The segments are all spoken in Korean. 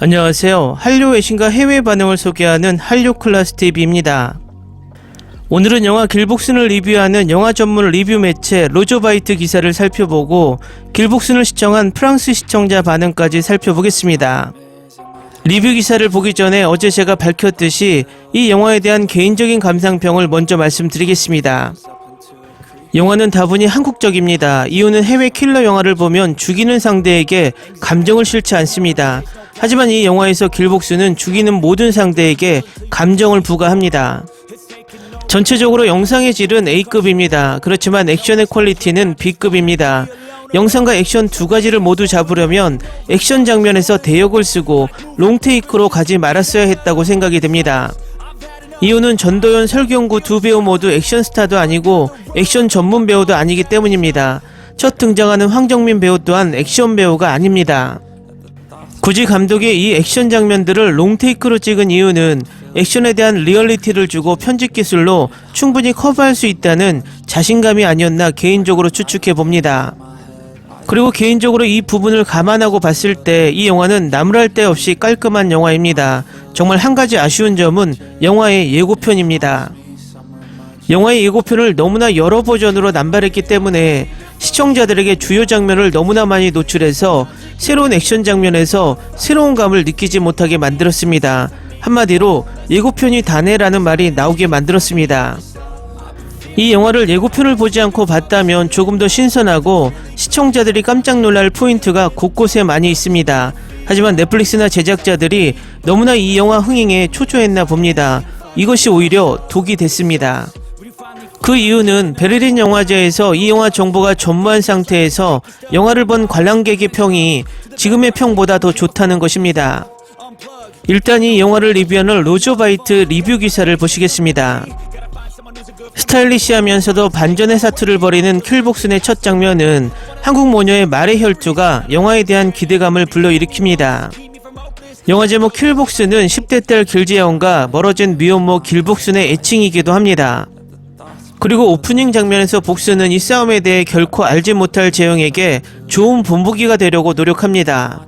안녕하세요. 한류 외신과 해외 반응을 소개하는 한류클라스TV입니다. 오늘은 영화 길복순을 리뷰하는 영화 전문 리뷰 매체 로저바이트 기사를 살펴보고 길복순을 시청한 프랑스 시청자 반응까지 살펴보겠습니다. 리뷰 기사를 보기 전에 어제 제가 밝혔듯이 이 영화에 대한 개인적인 감상평을 먼저 말씀드리겠습니다. 영화는 다분히 한국적입니다. 이유는 해외 킬러 영화를 보면 죽이는 상대에게 감정을 실지 않습니다. 하지만 이 영화에서 길복순은 죽이는 모든 상대에게 감정을 부과합니다. 전체적으로 영상의 질은 A급입니다. 그렇지만 액션의 퀄리티는 B급입니다. 영상과 액션 두 가지를 모두 잡으려면 액션 장면에서 대역을 쓰고 롱테이크로 가지 말았어야 했다고 생각이 듭니다. 이유는 전도연, 설경구 두 배우 모두 액션 스타도 아니고 액션 전문 배우도 아니기 때문입니다. 첫 등장하는 황정민 배우 또한 액션 배우가 아닙니다. 굳이 감독이 이 액션 장면들을 롱테이크로 찍은 이유는 액션에 대한 리얼리티를 주고 편집 기술로 충분히 커버할 수 있다는 자신감이 아니었나 개인적으로 추측해봅니다. 그리고 개인적으로 이 부분을 감안하고 봤을 때 이 영화는 나무랄 데 없이 깔끔한 영화입니다. 정말 한 가지 아쉬운 점은 영화의 예고편입니다. 영화의 예고편을 너무나 여러 버전으로 남발했기 때문에 시청자들에게 주요 장면을 너무나 많이 노출해서 새로운 액션 장면에서 새로운 감을 느끼지 못하게 만들었습니다. 한마디로 예고편이 다네라는 말이 나오게 만들었습니다. 이 영화를 예고편을 보지 않고 봤다면 조금 더 신선하고 시청자들이 깜짝 놀랄 포인트가 곳곳에 많이 있습니다. 하지만 넷플릭스나 제작자들이 너무나 이 영화 흥행에 초조했나 봅니다. 이것이 오히려 독이 됐습니다. 그 이유는 베를린 영화제에서 이 영화 정보가 전무한 상태에서 영화를 본 관람객의 평이 지금의 평보다 더 좋다는 것입니다. 일단 이 영화를 리뷰하는 로저바이트 리뷰 기사를 보시겠습니다. 스타일리시하면서도 반전의 사투를 벌이는 길복순의 첫 장면은 한국 모녀의 말의 혈투가 영화에 대한 기대감을 불러일으킵니다. 영화 제목 길복순은 10대 딸 길재영과 멀어진 미혼모 길복순의 애칭이기도 합니다. 그리고 오프닝 장면에서 복순은 이 싸움에 대해 결코 알지 못할 재영에게 좋은 본보기가 되려고 노력합니다.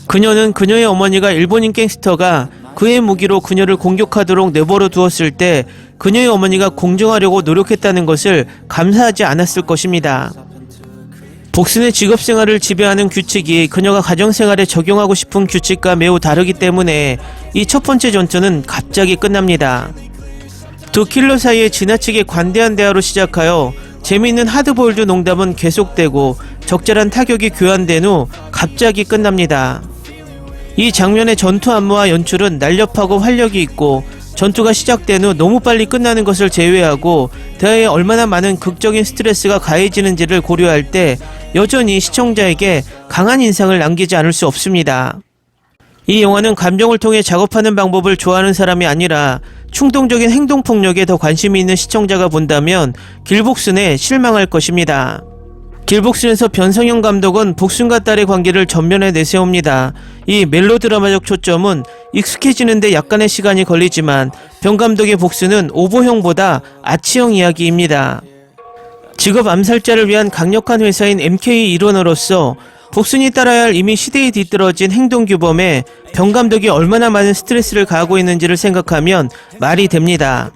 그녀는 그녀의 어머니가 일본인 갱스터가 그의 무기로 그녀를 공격하도록 내버려 두었을 때 그녀의 어머니가 공정하려고 노력했다는 것을 감사하지 않았을 것입니다. 복순의 직업생활을 지배하는 규칙이 그녀가 가정생활에 적용하고 싶은 규칙과 매우 다르기 때문에 이 첫 번째 전투는 갑자기 끝납니다. 두 킬러 사이에 지나치게 관대한 대화로 시작하여 재미있는 하드보일드 농담은 계속되고 적절한 타격이 교환된 후 갑자기 끝납니다. 이 장면의 전투 안무와 연출은 날렵하고 활력이 있고 전투가 시작된 후 너무 빨리 끝나는 것을 제외하고 대화에 얼마나 많은 극적인 스트레스가 가해지는지를 고려할 때 여전히 시청자에게 강한 인상을 남기지 않을 수 없습니다. 이 영화는 감정을 통해 작업하는 방법을 좋아하는 사람이 아니라 충동적인 행동폭력에 더 관심이 있는 시청자가 본다면 길복순에 실망할 것입니다. 길복순에서 변성현 감독은 복순과 딸의 관계를 전면에 내세웁니다. 이 멜로드라마적 초점은 익숙해지는데 약간의 시간이 걸리지만 변 감독의 복순은 오보형보다 아치형 이야기입니다. 직업 암살자를 위한 강력한 회사인 MK 일원으로서 복순이 따라야 할 이미 시대에 뒤떨어진 행동규범에 변 감독이 얼마나 많은 스트레스를 가하고 있는지를 생각하면 말이 됩니다.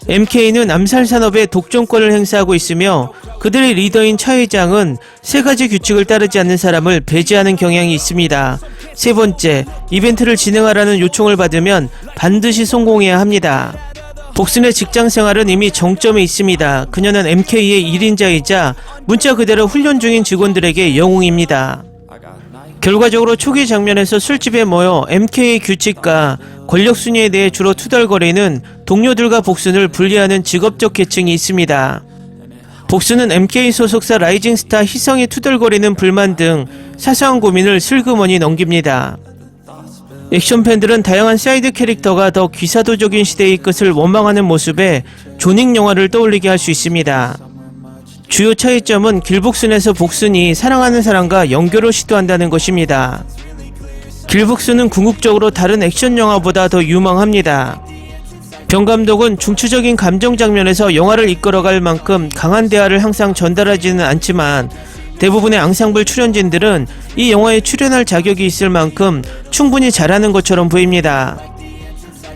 MK는 암살 산업에 독점권을 행사하고 있으며 그들의 리더인 차 회장은 세 가지 규칙을 따르지 않는 사람을 배제하는 경향이 있습니다. 세 번째, 이벤트를 진행하라는 요청을 받으면 반드시 성공해야 합니다. 복순의 직장생활은 이미 정점에 있습니다. 그녀는 MK의 1인자이자 문자 그대로 훈련 중인 직원들에게 영웅입니다. 결과적으로 초기 장면에서 술집에 모여 MK의 규칙과 권력순위에 대해 주로 투덜거리는 동료들과 복순을 분리하는 직업적 계층이 있습니다. 복순은 MK 소속사 라이징스타 희성이 투덜거리는 불만 등 사소한 고민을 슬그머니 넘깁니다. 액션 팬들은 다양한 사이드 캐릭터가 더 귀사도적인 시대의 끝을 원망하는 모습에 조닉 영화를 떠올리게 할 수 있습니다. 주요 차이점은 길복순에서 복순이 사랑하는 사람과 연결을 시도한다는 것입니다. 길복순은 궁극적으로 다른 액션 영화보다 더 유망합니다. 변 감독은 중추적인 감정 장면에서 영화를 이끌어갈 만큼 강한 대화를 항상 전달하지는 않지만 대부분의 앙상블 출연진들은 이 영화에 출연할 자격이 있을 만큼 충분히 잘하는 것처럼 보입니다.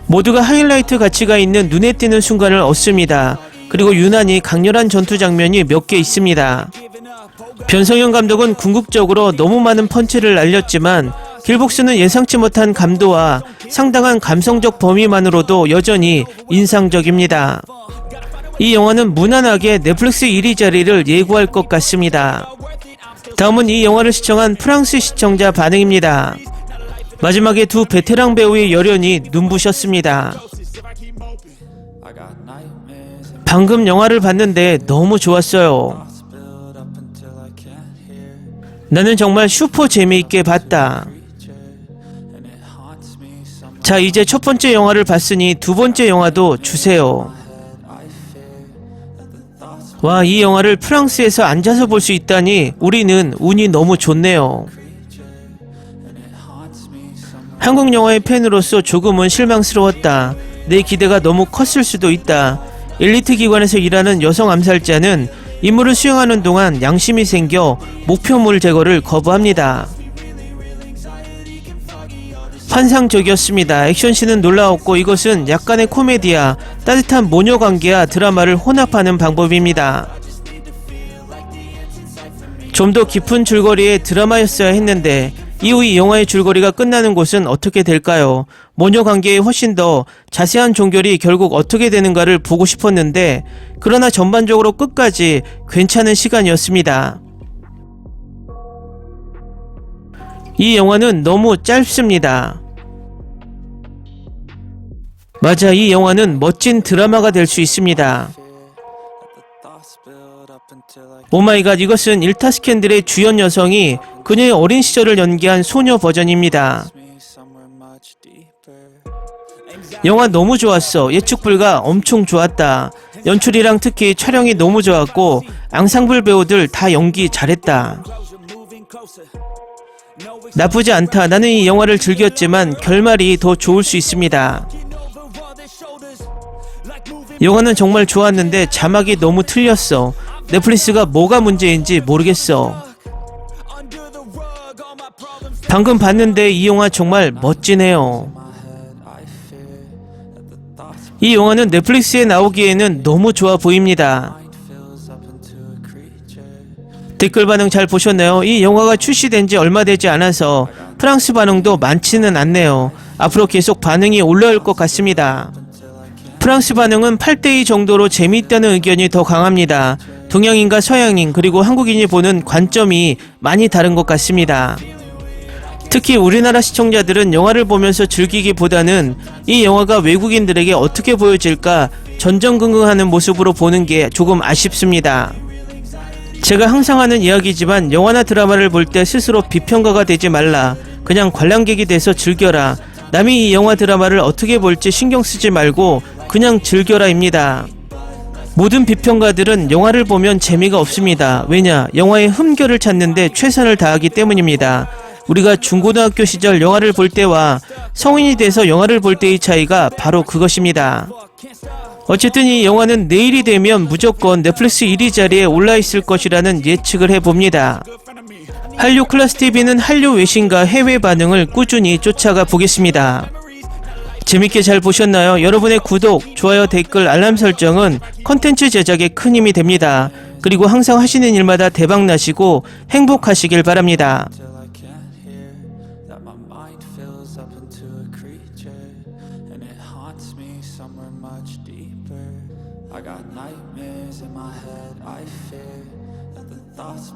모두가 하이라이트 가치가 있는 눈에 띄는 순간을 얻습니다. 그리고 유난히 강렬한 전투 장면이 몇 개 있습니다. 변성현 감독은 궁극적으로 너무 많은 펀치를 날렸지만 길복스는 예상치 못한 감도와 상당한 감성적 범위만으로도 여전히 인상적입니다. 이 영화는 무난하게 넷플릭스 1위 자리를 예고할 것 같습니다. 다음은 이 영화를 시청한 프랑스 시청자 반응입니다. 마지막에 두 베테랑 배우의 열연이 눈부셨습니다. 방금 영화를 봤는데 너무 좋았어요. 나는 정말 슈퍼 재미있게 봤다. 자, 이제 첫 번째 영화를 봤으니 두 번째 영화도 주세요. 와, 이 영화를 프랑스에서 앉아서 볼 수 있다니 우리는 운이 너무 좋네요. 한국 영화의 팬으로서 조금은 실망스러웠다. 내 기대가 너무 컸을 수도 있다. 엘리트 기관에서 일하는 여성 암살자는 임무를 수행하는 동안 양심이 생겨 목표물 제거를 거부합니다. 환상적이었습니다. 액션씬은 놀라웠고 이것은 약간의 코미디와 따뜻한 모녀 관계와 드라마를 혼합하는 방법입니다. 좀 더 깊은 줄거리의 드라마였어야 했는데 이후 이 영화의 줄거리가 끝나는 곳은 어떻게 될까요? 모녀 관계에 훨씬 더 자세한 종결이 결국 어떻게 되는가를 보고 싶었는데 그러나 전반적으로 끝까지 괜찮은 시간이었습니다. 이 영화는 너무 짧습니다. 맞아, 이 영화는 멋진 드라마가 될 수 있습니다. 오마이갓, 이것은 일타 스캔들의 주연 여성이 그녀의 어린 시절을 연기한 소녀 버전입니다. 영화 너무 좋았어. 예측불가 엄청 좋았다. 연출이랑 특히 촬영이 너무 좋았고 앙상블 배우들 다 연기 잘했다. 나쁘지 않다. 나는 이 영화를 즐겼지만 결말이 더 좋을 수 있습니다. 영화는 정말 좋았는데 자막이 너무 틀렸어. 넷플릭스가 뭐가 문제인지 모르겠어. 방금 봤는데 이 영화 정말 멋지네요. 이 영화는 넷플릭스에 나오기에는 너무 좋아 보입니다. 댓글 반응 잘 보셨나요? 이 영화가 출시된 지 얼마 되지 않아서 프랑스 반응도 많지는 않네요. 앞으로 계속 반응이 올라올 것 같습니다. 프랑스 반응은 8대2 정도로 재미있다는 의견이 더 강합니다. 동양인과 서양인 그리고 한국인이 보는 관점이 많이 다른 것 같습니다. 특히 우리나라 시청자들은 영화를 보면서 즐기기보다는 이 영화가 외국인들에게 어떻게 보여질까 전전긍긍하는 모습으로 보는 게 조금 아쉽습니다. 제가 항상 하는 이야기지만 영화나 드라마를 볼 때 스스로 비평가가 되지 말라. 그냥 관람객이 돼서 즐겨라. 남이 이 영화 드라마를 어떻게 볼지 신경 쓰지 말고 그냥 즐겨라입니다. 모든 비평가들은 영화를 보면 재미가 없습니다. 왜냐? 영화의 흠결을 찾는데 최선을 다하기 때문입니다. 우리가 중고등학교 시절 영화를 볼 때와 성인이 돼서 영화를 볼 때의 차이가 바로 그것입니다. 어쨌든 이 영화는 내일이 되면 무조건 넷플릭스 1위 자리에 올라있을 것이라는 예측을 해봅니다. 한류 클래스TV는 한류 외신과 해외 반응을 꾸준히 쫓아가 보겠습니다. 재밌게 잘 보셨나요? 여러분의 구독, 좋아요, 댓글, 알람 설정은 컨텐츠 제작에 큰 힘이 됩니다. 그리고 항상 하시는 일마다 대박 나시고 행복하시길 바랍니다. I got nightmares in my head, I fear that the thoughts